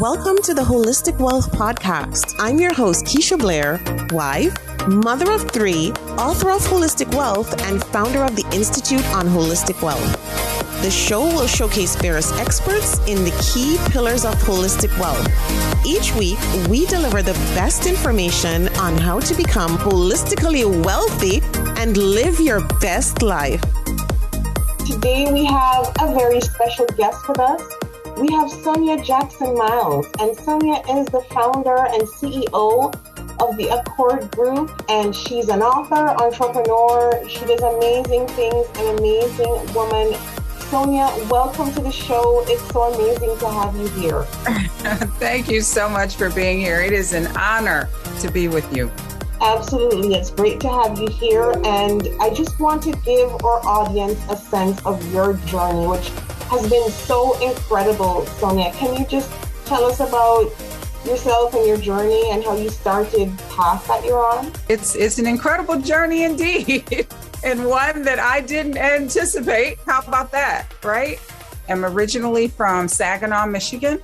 Welcome to the Holistic Wealth Podcast. I'm your host, Keisha Blair, wife, mother of 3, author of Holistic Wealth, and founder of the Institute on Holistic Wealth. The show will showcase various experts in the key pillars of holistic wealth. Each week, we deliver the best information on how to become holistically wealthy and live your best life. Today, we have a very special guest with us. We have Sonia Jackson Myles, and Sonia is the founder and CEO of the Accord Group, and she's an author, entrepreneur. She does amazing things, an amazing woman. Sonia, welcome to the show. It's so amazing to have you here. Thank you so much for being here. It is an honor to be with you. Absolutely. It's great to have you here. And I just want to give our audience a sense of your journey, which has been so incredible. Sonia, can you just tell us about yourself and your journey and how you started path that you're on? It's an incredible journey indeed. And one that I didn't anticipate. How about that, right? I'm originally from Saginaw, Michigan,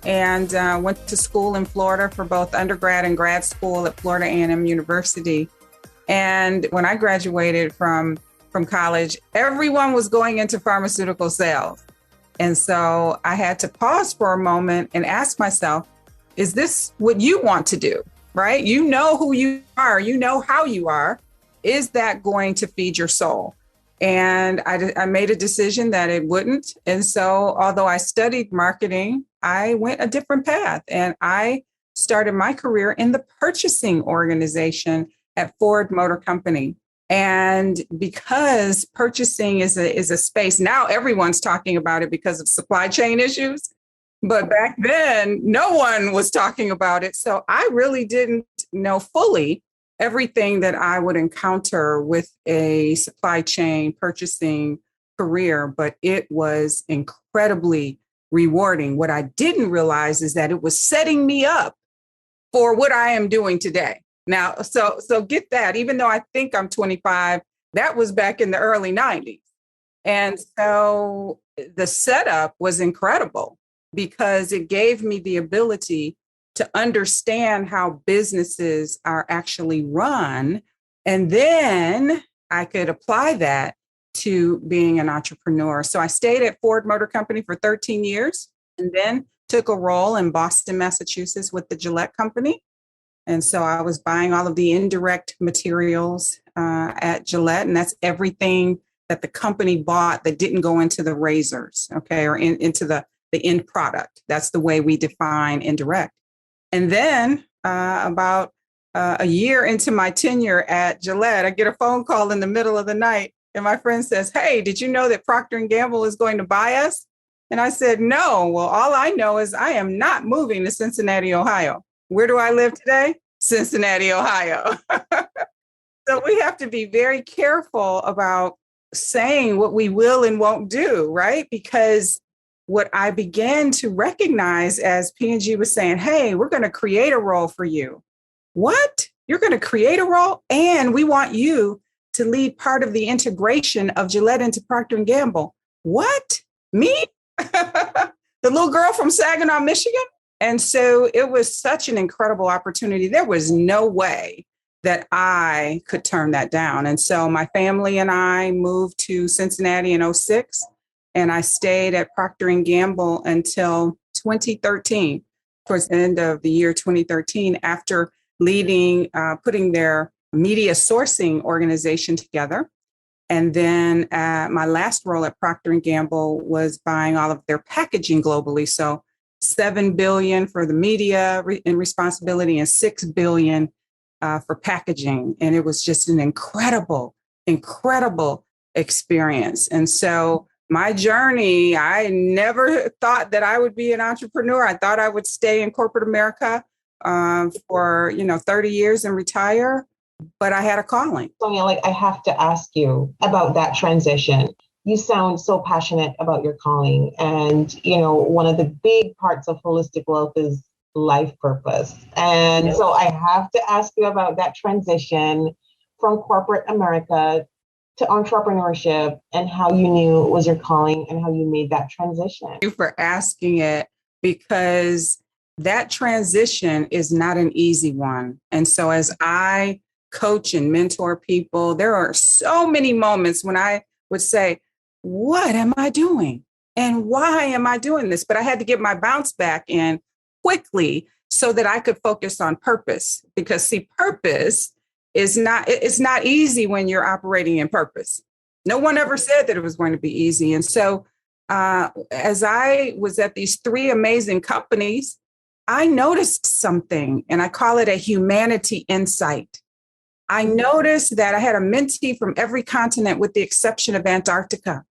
and went to school in Florida for both undergrad and grad school at Florida A&M University. And when I graduated from college, everyone was going into pharmaceutical sales. And so I had to pause for a moment and ask myself, is this what you want to do, right? You know who you are, you know how you are. Is that going to feed your soul? And I made a decision that it wouldn't. And so although I studied marketing, I went a different path and I started my career in the purchasing organization at Ford Motor Company. And because purchasing is a space, now everyone's talking about it because of supply chain issues. But back then, no one was talking about it. So I really didn't know fully everything that I would encounter with a supply chain purchasing career, but it was incredibly rewarding. What I didn't realize is that it was setting me up for what I am doing today. Now, so get that, even though I think I'm 25, that was back in the early 90s. And so the setup was incredible because it gave me the ability to understand how businesses are actually run. And then I could apply that to being an entrepreneur. So I stayed at Ford Motor Company for 13 years and then took a role in Boston, Massachusetts with the Gillette company. And so I was buying all of the indirect materials at Gillette, and that's everything that the company bought that didn't go into the razors, okay, or into the end product. That's the way we define indirect. And then about a year into my tenure at Gillette, I get a phone call in the middle of the night, and my friend says, "Hey, did you know that Procter & Gamble is going to buy us?" And I said, "No, well, all I know is I am not moving to Cincinnati, Ohio." Where do I live today? Cincinnati, Ohio. So we have to be very careful about saying what we will and won't do, right? Because what I began to recognize as P&G was saying, "Hey, we're going to create a role for you." What? You're going to create a role? And we want you to lead part of the integration of Gillette into Procter & Gamble. What? Me? The little girl from Saginaw, Michigan? And so it was such an incredible opportunity. There was no way that I could turn that down. And so my family and I moved to Cincinnati in 2006, and I stayed at Procter & Gamble until 2013, towards the end of the year 2013, after leading, putting their media sourcing organization together. And then my last role at Procter & Gamble was buying all of their packaging globally. So $7 billion for the media and responsibility and $6 billion for packaging. And it was just an incredible experience. And so my journey, I never thought that I would be an entrepreneur. I thought I would stay in corporate America for 30 years and retire, but I had a calling. Sonia, I have to ask you about that transition. You sound so passionate about your calling. And, one of the big parts of holistic wealth is life purpose. And so I have to ask you about that transition from corporate America to entrepreneurship and how you knew it was your calling and how you made that transition. Thank you for asking it, because that transition is not an easy one. And so as I coach and mentor people, there are so many moments when I would say, what am I doing? And why am I doing this? But I had to get my bounce back in quickly so that I could focus on purpose. Because see, purpose is it's not easy when you're operating in purpose. No one ever said that it was going to be easy. And so as I was at these three amazing companies, I noticed something, and I call it a humanity insight. I noticed that I had a mentee from every continent with the exception of Antarctica.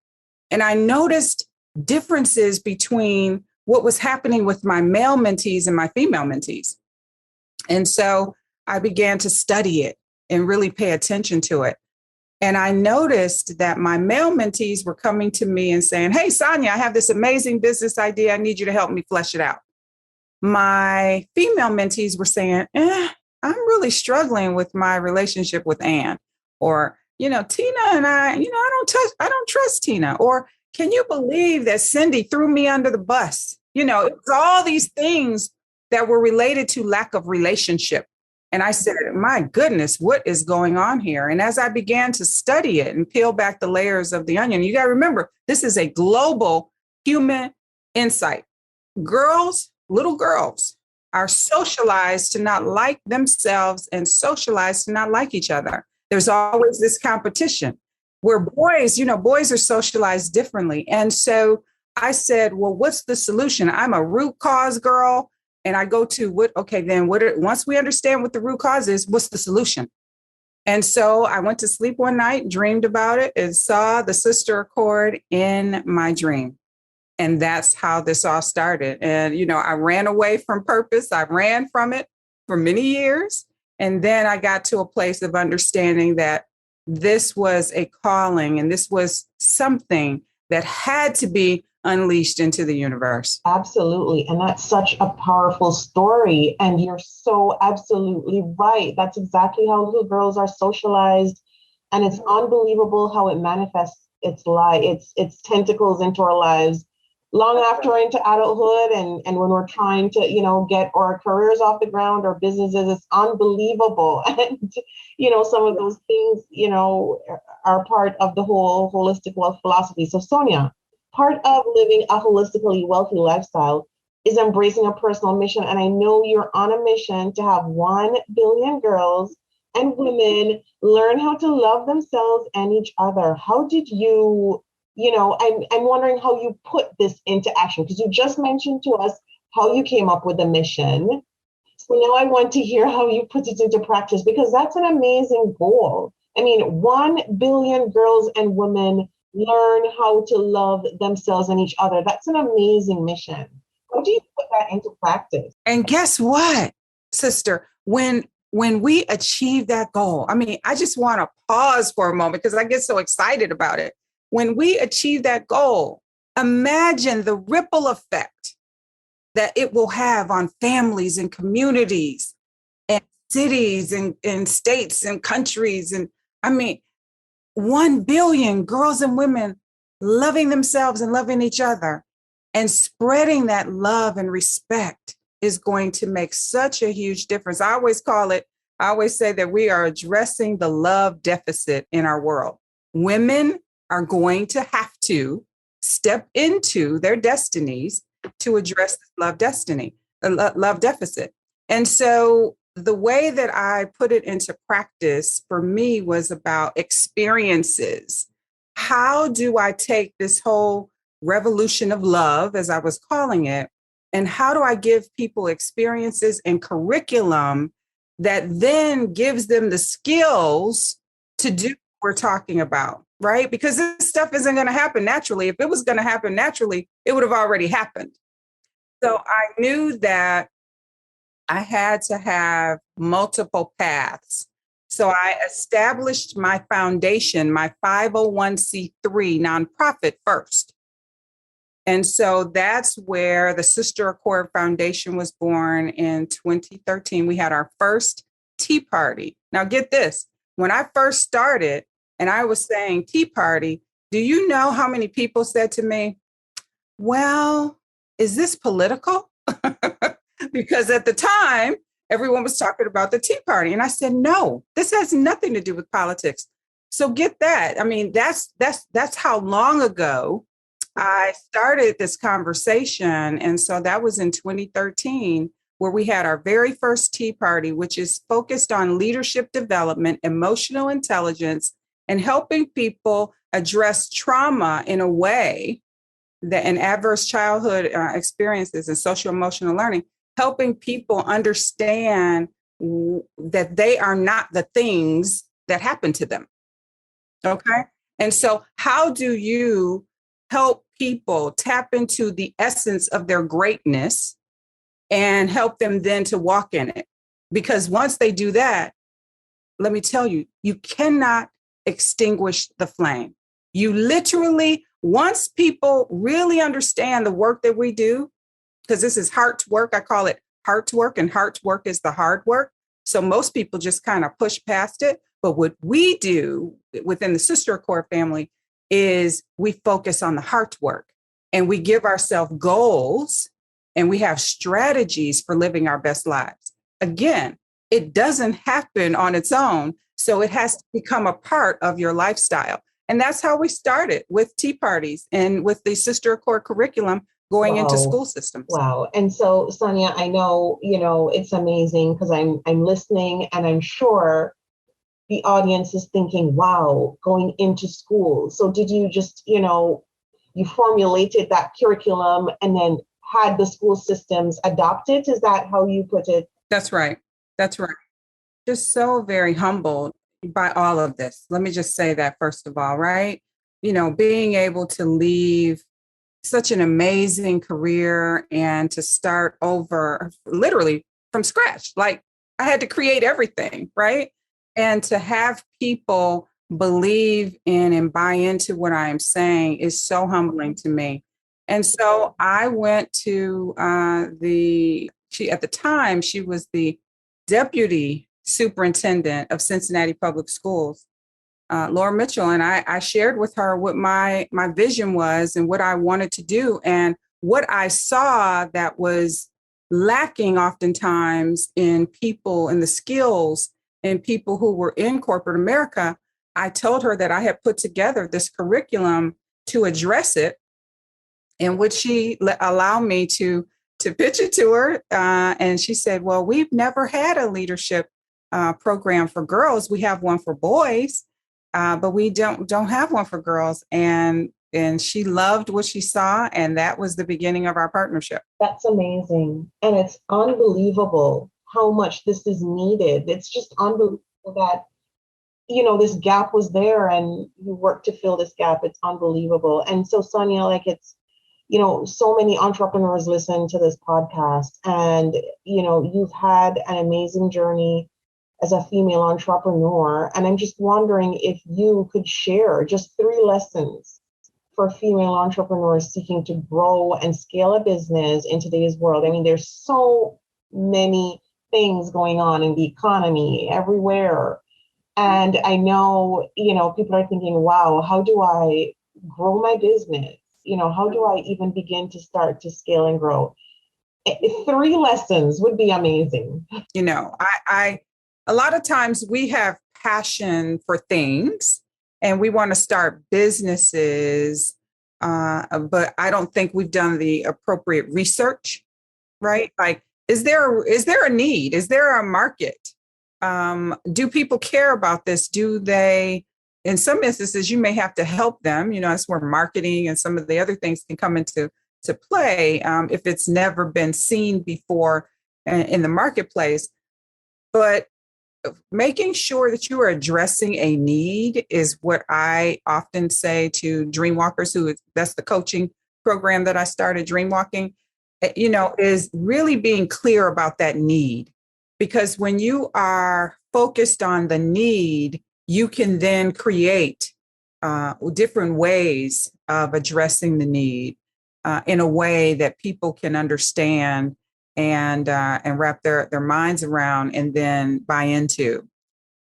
And I noticed differences between what was happening with my male mentees and my female mentees. And so I began to study it and really pay attention to it. And I noticed that my male mentees were coming to me and saying, hey, Sonia, I have this amazing business idea. I need you to help me flesh it out. My female mentees were saying, I'm really struggling with my relationship with Ann, or, Tina and I don't trust Tina, or can you believe that Cindy threw me under the bus? It was all these things that were related to lack of relationship. And I said, my goodness, what is going on here? And as I began to study it and peel back the layers of the onion, you got to remember, this is a global human insight. Little girls are socialized to not like themselves and socialized to not like each other. There's always this competition where boys are socialized differently. And so I said, well, what's the solution? I'm a root cause girl. And I go to once we understand what the root cause is, what's the solution? And so I went to sleep one night, dreamed about it, and saw the sister accord in my dream. And that's how this all started. And, I ran away from purpose. I ran from it for many years. And then I got to a place of understanding that this was a calling and this was something that had to be unleashed into the universe. Absolutely. And that's such a powerful story. And you're so absolutely right. That's exactly how little girls are socialized. And it's unbelievable how it manifests its tentacles into our lives long after we're into adulthood and when we're trying to, get our careers off the ground or businesses. It's unbelievable. And, some of those things, are part of the whole holistic wealth philosophy. So Sonia, part of living a holistically wealthy lifestyle is embracing a personal mission. And I know you're on a mission to have 1 billion girls and women learn how to love themselves and each other. How did you, I'm wondering how you put this into action, because you just mentioned to us how you came up with the mission. So now I want to hear how you put it into practice, because that's an amazing goal. I mean, 1 billion girls and women learn how to love themselves and each other. That's an amazing mission. How do you put that into practice? And guess what, sister? When we achieve that goal, I just want to pause for a moment because I get so excited about it. When we achieve that goal, imagine the ripple effect that it will have on families and communities and cities and states and countries. And 1 billion girls and women loving themselves and loving each other and spreading that love and respect is going to make such a huge difference. I always say that we are addressing the love deficit in our world. Women are going to have to step into their destinies to address this love deficit. And so the way that I put it into practice for me was about experiences. How do I take this whole revolution of love, as I was calling it, and how do I give people experiences and curriculum that then gives them the skills to do what we're talking about, right? Because this stuff isn't going to happen naturally. If it was going to happen naturally, it would have already happened. So I knew that I had to have multiple paths. So I established my foundation, my 501c3 nonprofit first. And so that's where the Sister Accord Foundation was born in 2013. We had our first tea party. Now get this, when I first started and I was saying tea party, do you know how many people said to me, well, is this political? because at the time, everyone was talking about the Tea Party. And I said, no, this has nothing to do with politics. So get that. I mean, that's how long ago I started this conversation. And so that was in 2013, where we had our very first Tea Party, which is focused on leadership development, emotional intelligence, and helping people address trauma in a way that and adverse childhood experiences and social emotional learning, helping people understand that they are not the things that happen to them. Okay. And so how do you help people tap into the essence of their greatness and help them then to walk in it? Because once they do that, let me tell you, you cannot extinguish the flame. You literally, once people really understand the work that we do, because this is heart work, I call it heart work, and heart work is the hard work. So most people just kind of push past it. But what we do within the Sister Accord family is we focus on the heart work, and we give ourselves goals, and we have strategies for living our best lives. Again, it doesn't happen on its own. So it has to become a part of your lifestyle. And that's how we started with tea parties and with the Sister Accord curriculum going into school systems. Wow. And so, Sonia, I know, it's amazing because I'm listening, and I'm sure the audience is thinking, wow, going into school. So did you just, you formulated that curriculum and then had the school systems adopt it? Is that how you put it? That's right. That's right. Just so very humbled by all of this. Let me just say that first of all, right? Being able to leave such an amazing career and to start over literally from scratch. Like I had to create everything, right? And to have people believe in and buy into what I am saying is so humbling to me. And so I went to at the time, she was the deputy superintendent of Cincinnati Public Schools, Laura Mitchell. And I shared with her what my vision was and what I wanted to do. And what I saw that was lacking oftentimes in people and the skills and people who were in corporate America, I told her that I had put together this curriculum to address it, in which she allowed me to pitch it to her. And she said, well, we've never had a leadership program for girls. We have one for boys, but we don't have one for girls. And she loved what she saw. And that was the beginning of our partnership. That's amazing. And it's unbelievable how much this is needed. It's just unbelievable that, this gap was there and you worked to fill this gap. It's unbelievable. And so, Sonia, it's, so many entrepreneurs listen to this podcast, and, you've had an amazing journey as a female entrepreneur. And I'm just wondering if you could share just 3 lessons for female entrepreneurs seeking to grow and scale a business in today's world. I mean, there's so many things going on in the economy everywhere. And I know, people are thinking, wow, how do I grow my business? How do I even begin to start to scale and grow? 3 lessons would be amazing. I a lot of times we have passion for things and we want to start businesses, but I don't think we've done the appropriate research, right? Like, is there a need? Is there a market? Do people care about this? Do they? In some instances, you may have to help them. That's where marketing and some of the other things can come into play if it's never been seen before in the marketplace. But making sure that you are addressing a need is what I often say to Dreamwalkers, that's the coaching program that I started, Dreamwalking, is really being clear about that need. Because when you are focused on the need, you can then create different ways of addressing the need in a way that people can understand and wrap their minds around and then buy into.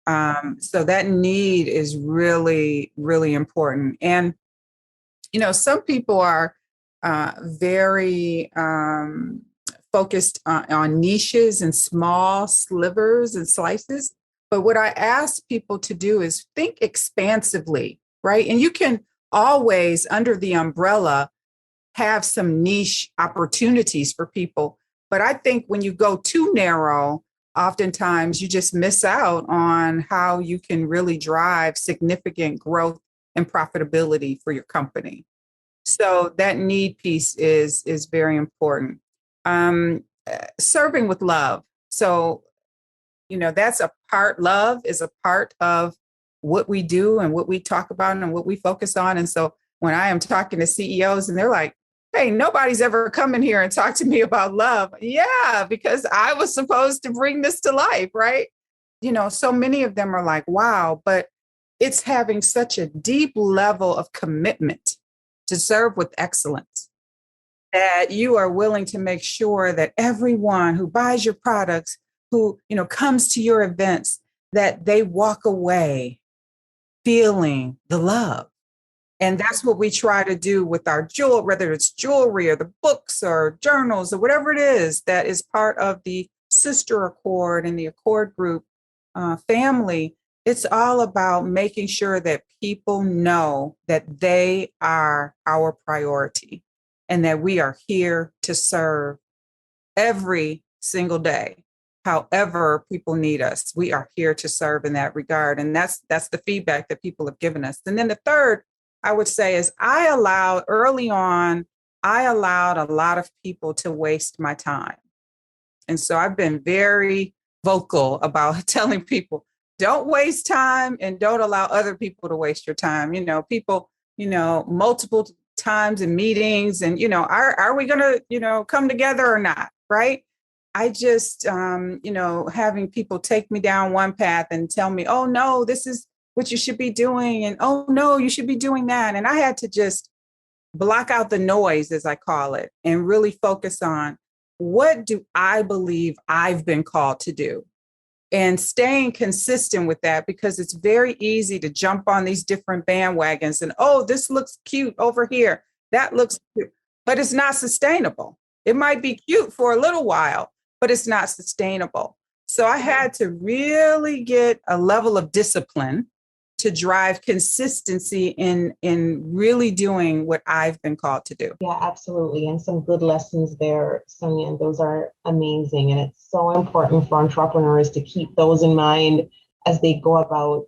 So that need is really, really important. And, some people are very focused on niches and small slivers and slices. But what I ask people to do is think expansively, right? And you can always, under the umbrella, have some niche opportunities for people. But I think when you go too narrow, oftentimes you just miss out on how you can really drive significant growth and profitability for your company. So that need piece is very important. Serving with love. So, that's a part, love is a part of what we do and what we talk about and what we focus on. And so when I am talking to CEOs and they're like, hey, nobody's ever come in here and talked to me about love. Yeah, because I was supposed to bring this to life, right? So many of them are like, wow, but it's having such a deep level of commitment to serve with excellence that you are willing to make sure that everyone who buys your products, who, comes to your events, that they walk away feeling the love. And that's what we try to do with our jewelry, whether it's jewelry or the books or journals or whatever it is that is part of the sister Accord and the Accord Group family. It's all about making sure that people know that they are our priority and that we are here to serve every single day. However people need us, we are here to serve in that regard. And that's the feedback that people have given us. And then the third, I would say, is early on, I allowed a lot of people to waste my time. And so I've been very vocal about telling people, don't waste time and don't allow other people to waste your time. People, multiple times in meetings and, are we going to, come together or not? Right. I just, having people take me down one path and tell me, oh, no, this is what you should be doing. And, oh, no, you should be doing that. And I had to just block out the noise, as I call it, and really focus on what do I believe I've been called to do and staying consistent with that, because it's very easy to jump on these different bandwagons and, oh, this looks cute over here. That looks cute, but it's not sustainable. It might be cute for a little while, but it's not sustainable. So I had to really get a level of discipline to drive consistency in really doing what I've been called to do. Yeah, absolutely. And some good lessons there, Sonia, and those are amazing. And it's so important for entrepreneurs to keep those in mind as they go about,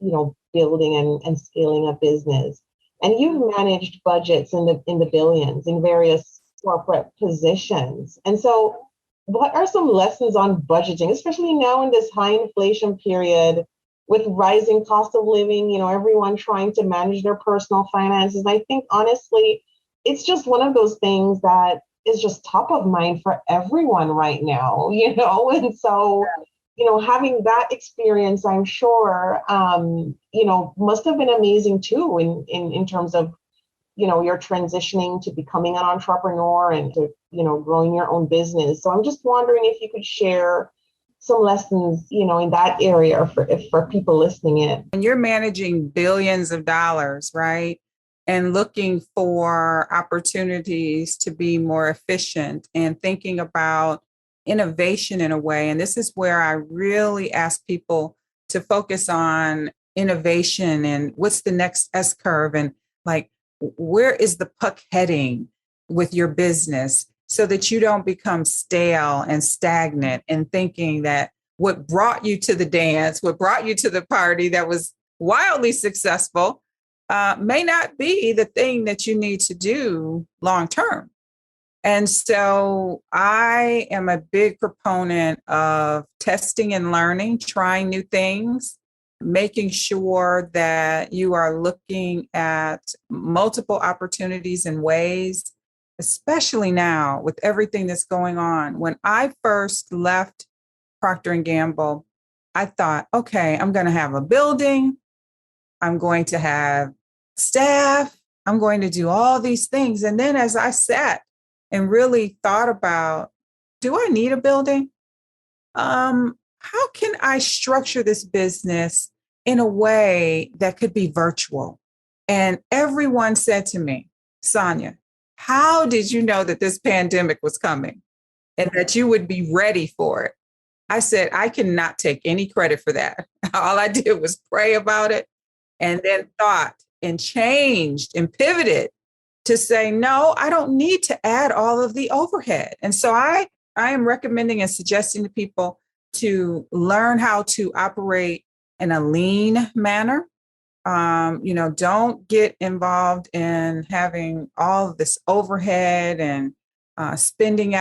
building and scaling a business. And you've managed budgets in the billions in various corporate positions. And so what are some lessons on budgeting, especially now in this high inflation period with rising cost of living, everyone trying to manage their personal finances? I think, honestly, it's just one of those things that is just top of mind for everyone right now, and so, having that experience, I'm sure, must have been amazing too, in terms of, you're transitioning to becoming an entrepreneur and to, growing your own business. So I'm just wondering if you could share some lessons, in that area for people listening in. And you're managing billions of dollars, right? And looking for opportunities to be more efficient and thinking about innovation in a way. And this is where I really ask people to focus on innovation and what's the next S curve and like, where is the puck heading with your business so that you don't become stale and stagnant and thinking that what brought you to the dance, what brought you to the party that was wildly successful may not be the thing that you need to do long term. And so I am a big proponent of testing and learning, trying new things, making sure that you are looking at multiple opportunities and ways, especially now with everything that's going on. When I first left Procter & Gamble, I thought, okay, I'm going to have a building. I'm going to have staff. I'm going to do all these things. And then as I sat and really thought about, do I need a building? How can I structure this business in a way that could be virtual? And everyone said to me, Sonia, how did you know that this pandemic was coming? and that you would be ready for it. I said, I cannot take any credit for that. All I did was pray about it and then thought and changed and pivoted to say, no, I don't need to add all of the overhead. And so I am recommending and suggesting to people to learn how to operate in a lean manner. Don't get involved in having all of this overhead and spending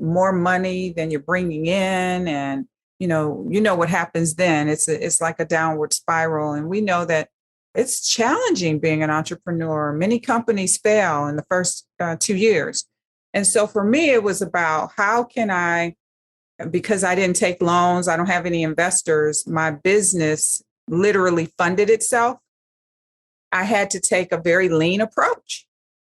more money than you're bringing in. And, you know what happens then. It's like a downward spiral. And we know that it's challenging being an entrepreneur. Many companies fail in the first 2 years. And so for me, it was about how can I, because I didn't take loans, I don't have any investors, my business literally funded itself. I had to take a very lean approach.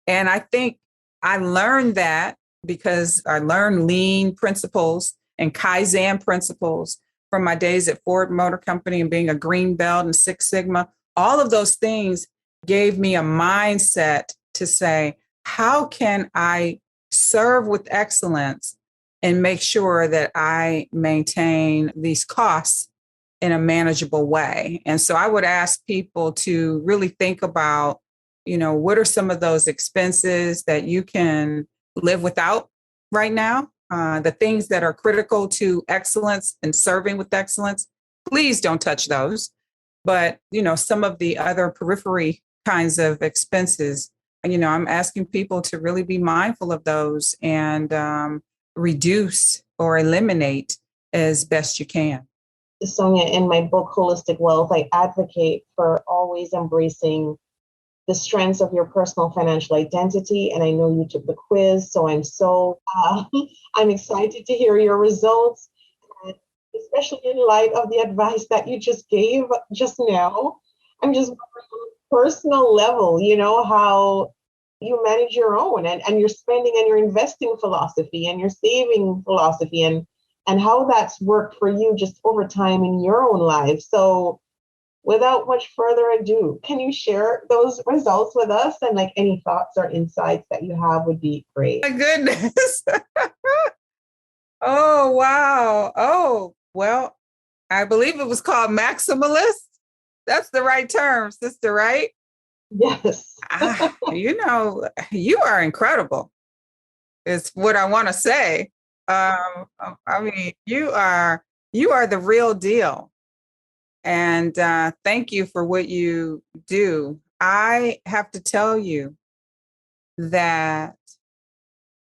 And I think I learned that because I learned lean principles and Kaizen principles from my days at Ford Motor Company and being a green belt and Six Sigma. All of those things gave me a mindset to say, how can I serve with excellence and make sure that I maintain these costs in a manageable way? And so I would ask people to really think about, what are some of those expenses that you can live without right now? The things that are critical to excellence and serving with excellence, please don't touch those. But, some of the other periphery kinds of expenses, I'm asking people to really be mindful of those and reduce or eliminate as best you can. Sonia, in my book, Holistic Wealth, I advocate for always embracing the strengths of your personal financial identity. And I know you took the quiz, so I'm excited to hear your results, especially in light of the advice that you just gave just now. I'm just wondering on a personal level, how you manage your own and your spending and your investing philosophy and your saving philosophy and how that's worked for you just over time in your own life. So without much further ado, can you share those results with us? And like any thoughts or insights that you have would be great. My goodness. Oh, wow. Oh, well, I believe it was called maximalist. That's the right term, sister, right? Yes. You are incredible, is what I want to say. I mean, you are the real deal. And thank you for what you do. I have to tell you that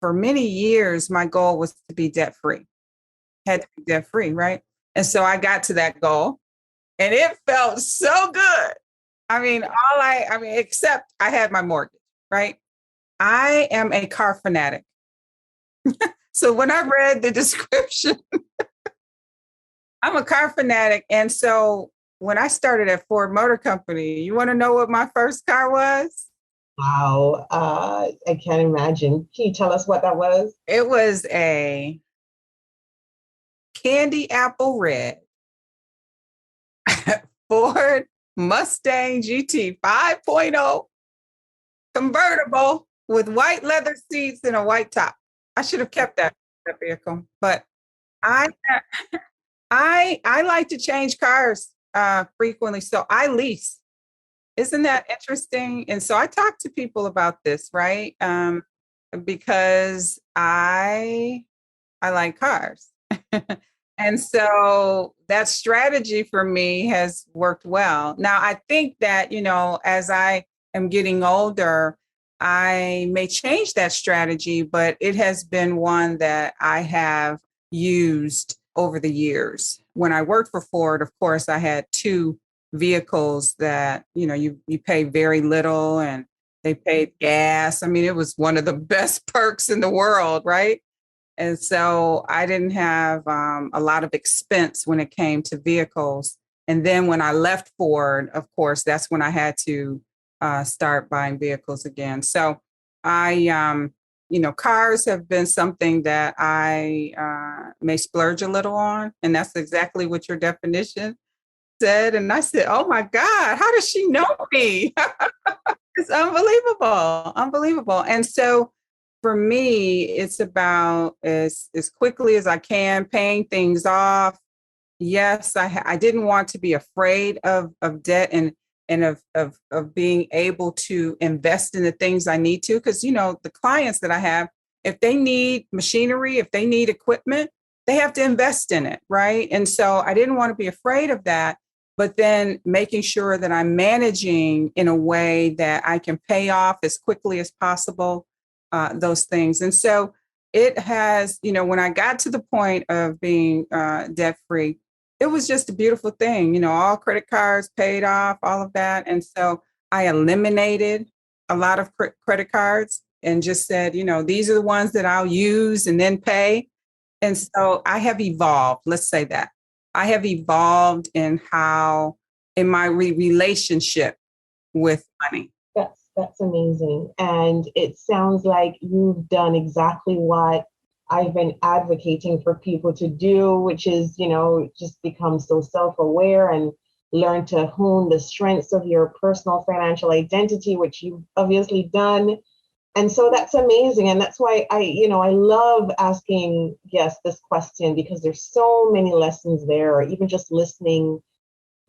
for many years, my goal was to be debt-free. Had to be debt-free, right? And so I got to that goal and it felt so good. I mean, except I had my mortgage, right? I am a car fanatic. So when I read the description, I'm a car fanatic. And so when I started at Ford Motor Company, you want to know what my first car was? Wow. I can't imagine. Can you tell us what that was? It was a candy apple red Ford Mustang GT 5.0 convertible with white leather seats and a white top. I should have kept that vehicle, but I like to change cars frequently, so I lease. Isn't that interesting? And so I talk to people about this, right? Because I like cars. And so that strategy for me has worked well. Now, I think that, as I am getting older, I may change that strategy, but it has been one that I have used over the years. When I worked for Ford, of course, I had two vehicles that, you pay very little and they paid gas. I mean, it was one of the best perks in the world, right? And so I didn't have a lot of expense when it came to vehicles. And then when I left Ford, of course, that's when I had to start buying vehicles again. So cars have been something that I may splurge a little on. And that's exactly what your definition said. And I said, oh my God, how does she know me? It's unbelievable. And so for me, it's about as quickly as I can, paying things off. Yes, I didn't want to be afraid of debt and of being able to invest in the things I need to. Because, the clients that I have, if they need machinery, if they need equipment, they have to invest in it, right? And so I didn't want to be afraid of that, but then making sure that I'm managing in a way that I can pay off as quickly as possible, those things. And so it has, when I got to the point of being debt-free, it was just a beautiful thing, all credit cards paid off, all of that. And so I eliminated a lot of credit cards and just said, these are the ones that I'll use and then pay. And so I have evolved, let's say that. I have evolved in my relationship with money. That's amazing. And it sounds like you've done exactly what I've been advocating for people to do, which is, just become so self-aware and learn to hone the strengths of your personal financial identity, which you've obviously done. And so that's amazing. And that's why I love asking guests this question, because there's so many lessons there, even just listening,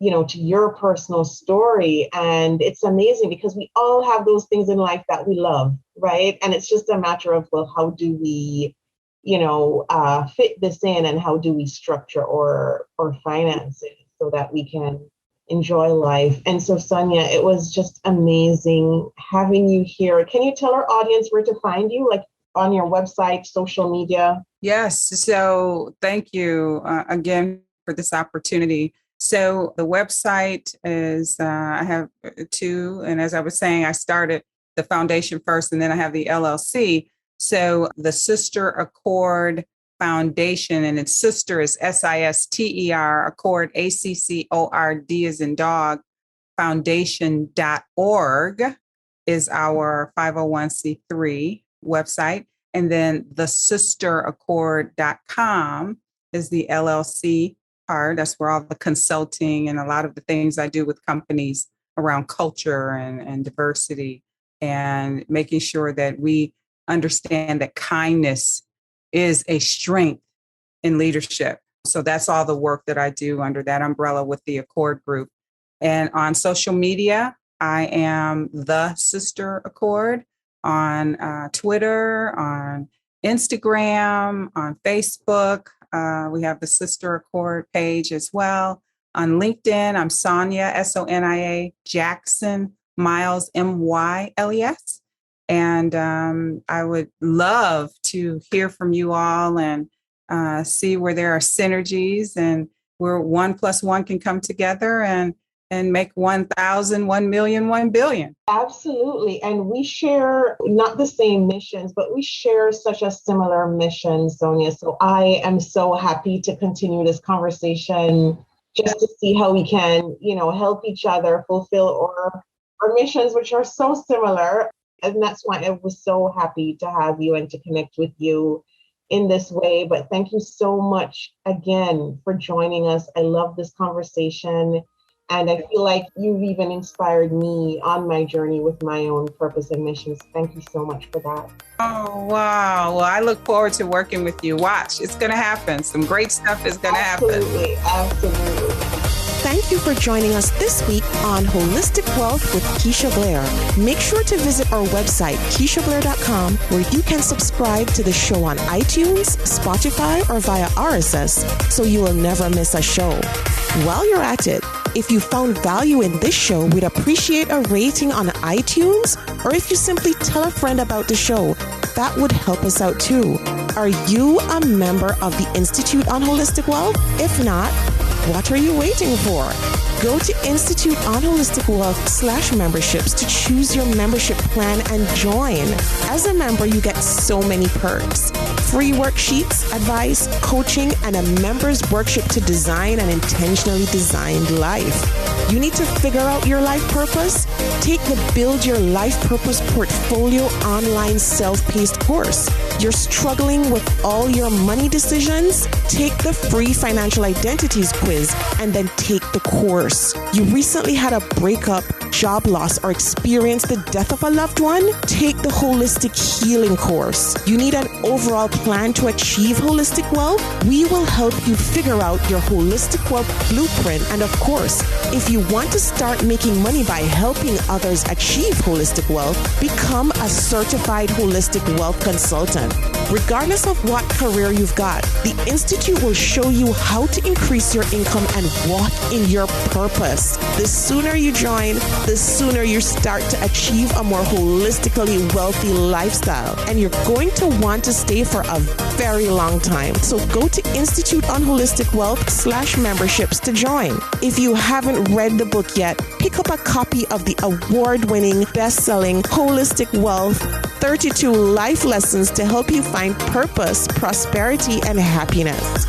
to your personal story. And it's amazing because we all have those things in life that we love, right? And it's just a matter of, well, how do we, fit this in, and how do we structure or finance it so that we can enjoy life. And so, Sonia, it was just amazing having you here. Can you tell our audience where to find you, like on your website, social media? Yes. So thank you again for this opportunity. So the website is, I have two. And as I was saying, I started the foundation first, and then I have the LLC. So the Sister Accord Foundation, and its sister is SISTER, Accord, ACCORD as in dog, foundation.org is our 501c3 website. And then the sisteraccord.com is the LLC part. That's where all the consulting and a lot of the things I do with companies around culture and diversity, and making sure that we understand that kindness is a strength in leadership. So that's all the work that I do under that umbrella with the Accord Group. And on social media, I am the Sister Accord on Twitter, on Instagram, on Facebook. We have the Sister Accord page as well. On LinkedIn, I'm Sonia, Sonia Jackson Myles, Myles. And I would love to hear from you all and see where there are synergies and where 1 + 1 can come together and make 1,000, 1 million, 1 billion. Absolutely. And we share not the same missions, but we share such a similar mission, Sonia. So I am so happy to continue this conversation just to see how we can, help each other fulfill our missions, which are so similar. And that's why I was so happy to have you and to connect with you in this way. But thank you so much again for joining us. I love this conversation. And I feel like you've even inspired me on my journey with my own purpose and missions. Thank you so much for that. Oh, wow. Well, I look forward to working with you. Watch, it's going to happen. Some great stuff is going to happen. Absolutely. Thank you for joining us this week on Holistic Wealth with Keisha Blair. Make sure to visit our website, KeishaBlair.com, where you can subscribe to the show on iTunes, Spotify, or via RSS, so you will never miss a show. While you're at it, if you found value in this show, we'd appreciate a rating on iTunes, or if you simply tell a friend about the show, that would help us out too. Are you a member of the Institute on Holistic Wealth? If not, what are you waiting for? Go to instituteonholisticwealth.com/memberships to choose your membership plan and join. As a member, you get so many perks. Free worksheets, advice, coaching, and a member's workshop to design an intentionally designed life. You need to figure out your life purpose? Take the Build Your Life Purpose Portfolio online self-paced course. You're struggling with all your money decisions? Take the free financial identities quiz and then take the course. You recently had a breakup job loss, or experience the death of a loved one? Take the Holistic Healing course. You need an overall plan to achieve holistic wealth? We will help you figure out your holistic wealth blueprint. And of course, if you want to start making money by helping others achieve holistic wealth, become a certified holistic wealth consultant. Regardless of what career you've got, the Institute will show you how to increase your income and walk in your purpose. The sooner you join, the sooner you start to achieve a more holistically wealthy lifestyle. And you're going to want to stay for a very long time. So go to instituteonholisticwealth.com/memberships to join. If you haven't read the book yet, pick up a copy of the award-winning, best-selling Holistic Wealth 32 Life Lessons to help you find purpose, prosperity, and happiness.